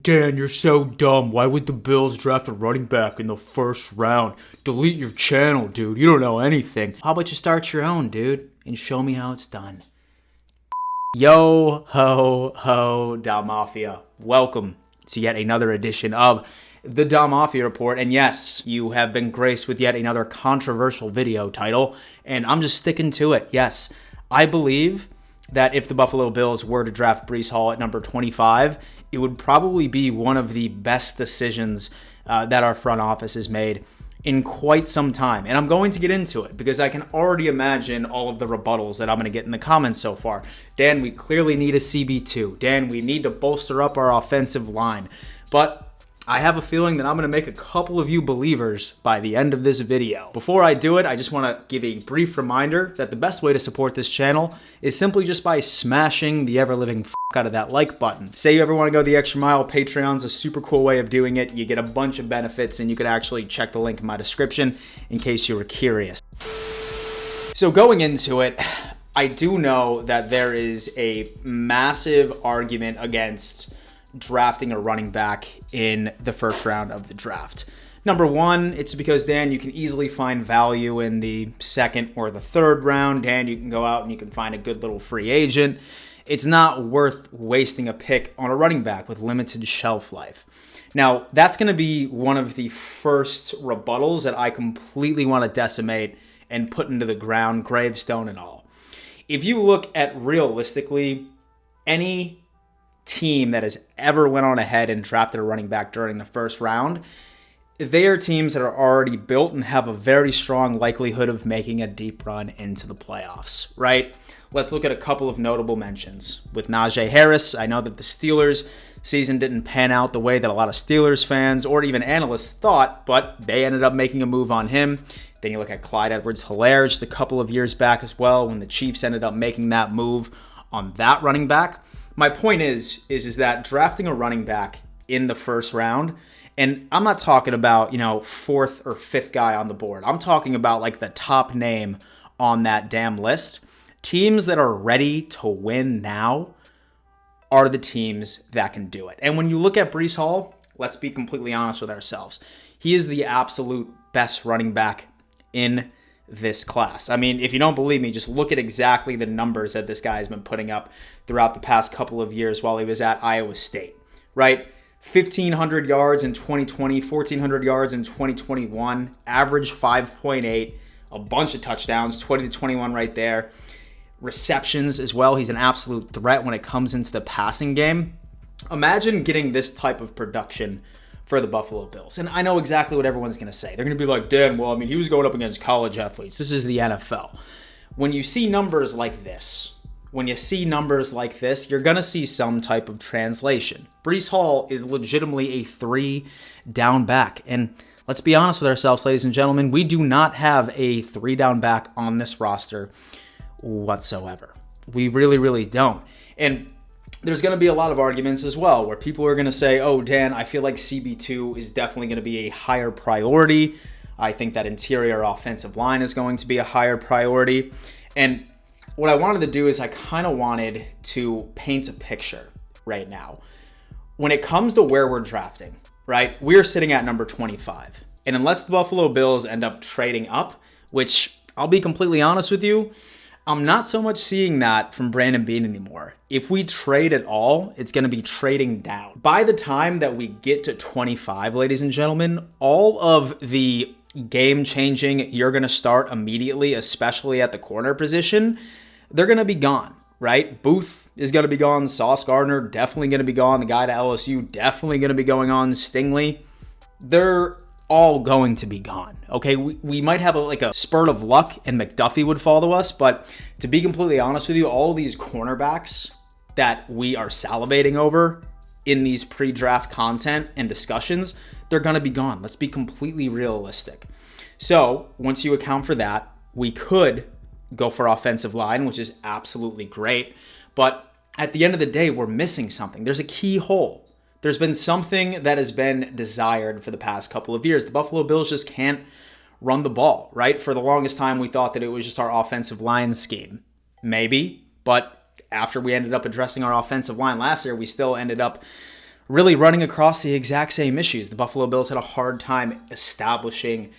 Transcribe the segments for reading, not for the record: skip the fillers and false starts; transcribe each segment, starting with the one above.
Dan, you're so dumb. Why would the Bills draft a running back in the first round? Delete your channel, dude. You don't know anything. How about you start your own, dude, and show me how it's done? Yo, ho, ho, Da Mafia. Welcome to yet another edition of the Da Mafia Report. And yes, you have been graced with yet another controversial video title, and I'm just sticking to it. Yes, I believe that if the Buffalo Bills were to draft Breece Hall at number 25, it would probably be one of the best decisions that our front office has made in quite some time. And I'm going to get into it because I can already imagine all of the rebuttals that I'm going to get in the comments so far. Dan, we clearly need a CB2. Dan, we need to bolster up our offensive line. But I have a feeling that I'm going to make a couple of you believers by the end of this video. Before I do it, I just want to give a brief reminder that the best way to support this channel is simply just by smashing the ever-living out of that like button. Say you ever want to go the extra mile, Patreon's a super cool way of doing it. You get a bunch of benefits, and you can actually check the link in my description in case you were curious. So going into it, I do know that there is a massive argument against drafting a running back in the first round of the draft. Number one, it's because, Dan, you can easily find value in the second or the third round. Dan, you can go out and you can find a good little free agent. It's not worth wasting a pick on a running back with limited shelf life. Now, that's going to be one of the first rebuttals that I completely want to decimate and put into the ground, gravestone and all. If you look at realistically, any team that has ever went on ahead and drafted a running back during the first round, they are teams that are already built and have a very strong likelihood of making a deep run into the playoffs, right? Let's look at a couple of notable mentions. With Najee Harris, I know that the Steelers season didn't pan out the way that a lot of Steelers fans or even analysts thought, but they ended up making a move on him. Then you look at Clyde Edwards-Helaire just a couple of years back as well, when the Chiefs ended up making that move on that running back. My point is that drafting a running back in the first round, and I'm not talking about, fourth or fifth guy on the board. I'm talking about like the top name on that damn list. Teams that are ready to win now are the teams that can do it. And when you look at Breece Hall, let's be completely honest with ourselves. He is the absolute best running back in this class. I mean, if you don't believe me, just look at exactly the numbers that this guy has been putting up throughout the past couple of years while he was at Iowa State, right? 1,500 yards in 2020, 1,400 yards in 2021, average 5.8, a bunch of touchdowns, 20 to 21 right there. Receptions as well. He's an absolute threat when it comes into the passing game. Imagine getting this type of production for the Buffalo Bills. And I know exactly what everyone's going to say. They're going to be like, Dan, well, he was going up against college athletes. This is the NFL. When you see numbers like this, you're going to see some type of translation. Breece Hall is legitimately a 3-down back. And let's be honest with ourselves, ladies and gentlemen, we do not have a 3-down back on this roster whatsoever. We really, really don't. And there's going to be a lot of arguments as well where people are going to say, oh, Dan, I feel like CB2 is definitely going to be a higher priority. I think that interior offensive line is going to be a higher priority. And what I wanted to do is I kind of wanted to paint a picture right now. When it comes to where we're drafting, right, we're sitting at number 25. And unless the Buffalo Bills end up trading up, which I'll be completely honest with you, I'm not so much seeing that from Brandon Beane anymore. If we trade at all, it's going to be trading down. By the time that we get to 25, ladies and gentlemen, all of the game-changing, you're going to start immediately, especially at the corner position, they're going to be gone, right? Booth is going to be gone. Sauce Gardner definitely going to be gone. The guy to LSU definitely going to be going on. Stingley. They're all going to be gone. Okay, we might have a spurt of luck and McDuffie would fall to us, but to be completely honest with you, all these cornerbacks that we are salivating over in these pre-draft content and discussions, they're going to be gone. Let's be completely realistic. So once you account for that, we could go for offensive line, which is absolutely great, but at the end of the day, we're missing something. There's a key hole. There's been something that has been desired for the past couple of years. The Buffalo Bills just can't run the ball, right? For the longest time, we thought that it was just our offensive line scheme. Maybe, but after we ended up addressing our offensive line last year, we still ended up really running across the exact same issues. The Buffalo Bills had a hard time establishing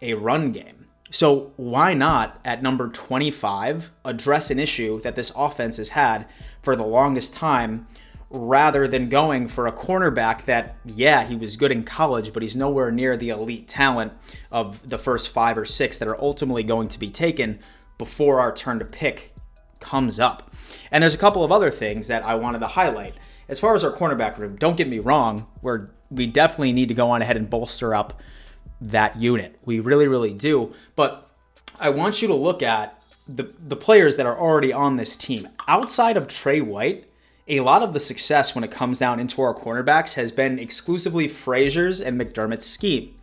a run game. So why not, at number 25, address an issue that this offense has had for the longest time, rather than going for a cornerback that, yeah, he was good in college, but he's nowhere near the elite talent of the first 5 or 6 that are ultimately going to be taken before our turn to pick comes up. And there's a couple of other things that I wanted to highlight. As far as our cornerback room, don't get me wrong, we definitely need to go on ahead and bolster up that unit. We really, really do. But I want you to look at the players that are already on this team. Outside of Trey White, a lot of the success when it comes down into our cornerbacks has been exclusively Frazier's and McDermott's scheme.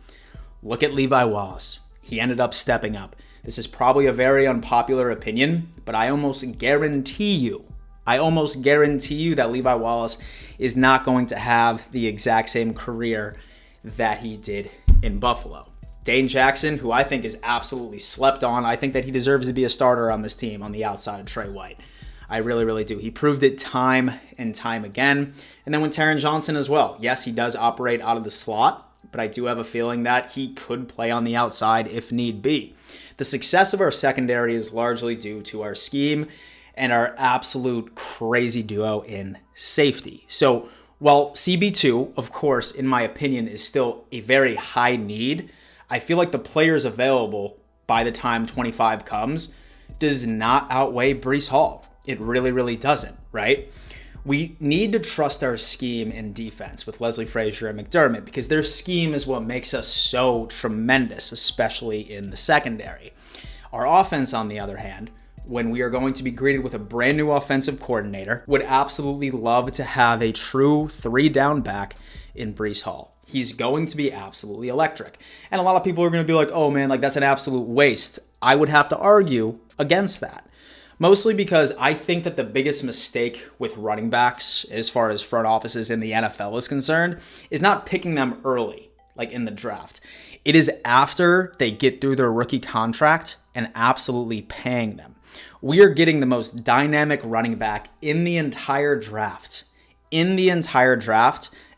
Look at Levi Wallace. He ended up stepping up. This is probably a very unpopular opinion, but I almost guarantee you that Levi Wallace is not going to have the exact same career that he did in Buffalo. Dane Jackson, who I think is absolutely slept on, I think that he deserves to be a starter on this team on the outside of Trey White. I really, really do. He proved it time and time again. And then with Taron Johnson as well. Yes, he does operate out of the slot, but I do have a feeling that he could play on the outside if need be. The success of our secondary is largely due to our scheme and our absolute crazy duo in safety. So while CB2, of course, in my opinion, is still a very high need, I feel like the players available by the time 25 comes does not outweigh Breece Hall. It really, really doesn't, right? We need to trust our scheme in defense with Leslie Frazier and McDermott because their scheme is what makes us so tremendous, especially in the secondary. Our offense, on the other hand, when we are going to be greeted with a brand new offensive coordinator, would absolutely love to have a true 3-down back in Breece Hall. He's going to be absolutely electric. And a lot of people are going to be like, oh man, like that's an absolute waste. I would have to argue against that. Mostly because I think that the biggest mistake with running backs, as far as front offices in the NFL is concerned, is not picking them early, like in the draft. It is after they get through their rookie contract and absolutely paying them. We are getting the most dynamic running back in the entire draft.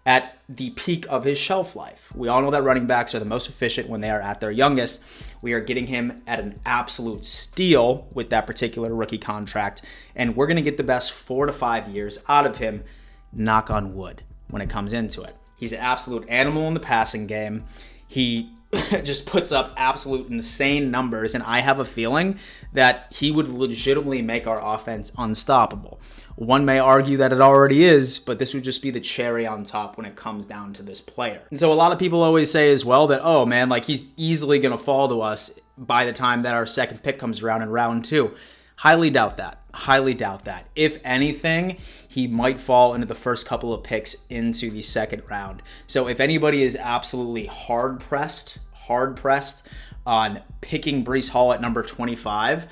At the peak of his shelf life. We all know that running backs are the most efficient when they are at their youngest. We are getting him at an absolute steal with that particular rookie contract, and we're going to get the best 4 to 5 years out of him, knock on wood, when it comes into it. He's an absolute animal in the passing game. He just puts up absolute insane numbers, and I have a feeling that he would legitimately make our offense unstoppable. One may argue that it already is, but this would just be the cherry on top when it comes down to this player. And so a lot of people always say as well that, oh man, like he's easily going to fall to us by the time that our second pick comes around in round 2. Highly doubt that. If anything, he might fall into the first couple of picks into the second round. So if anybody is absolutely hard pressed on picking Breece Hall at number 25,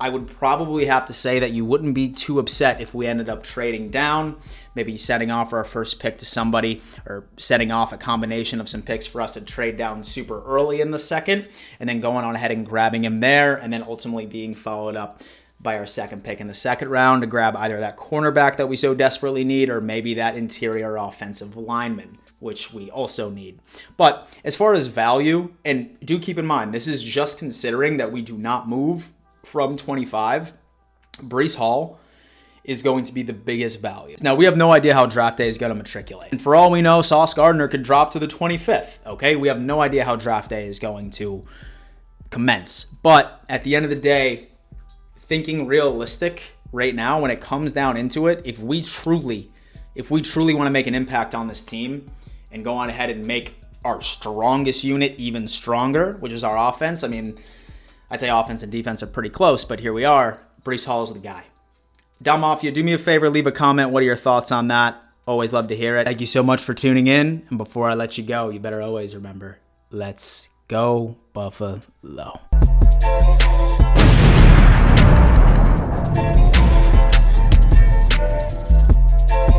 I would probably have to say that you wouldn't be too upset if we ended up trading down, maybe sending off our first pick to somebody or setting off a combination of some picks for us to trade down super early in the second and then going on ahead and grabbing him there and then ultimately being followed up by our second pick in the second round to grab either that cornerback that we so desperately need or maybe that interior offensive lineman, which we also need. But as far as value, and do keep in mind, this is just considering that we do not move from 25, Breece Hall is going to be the biggest value. Now, we have no idea how draft day is going to matriculate. And for all we know, Sauce Gardner could drop to the 25th, okay? We have no idea how draft day is going to commence. But at the end of the day, thinking realistic right now, when it comes down into it, if we truly want to make an impact on this team and go on ahead and make our strongest unit even stronger, which is our offense, I mean, I'd say offense and defense are pretty close, but here we are. Breece Hall is the guy. Dom Mafia, do me a favor, leave a comment. What are your thoughts on that? Always love to hear it. Thank you so much for tuning in. And before I let you go, you better always remember, let's go Buffalo.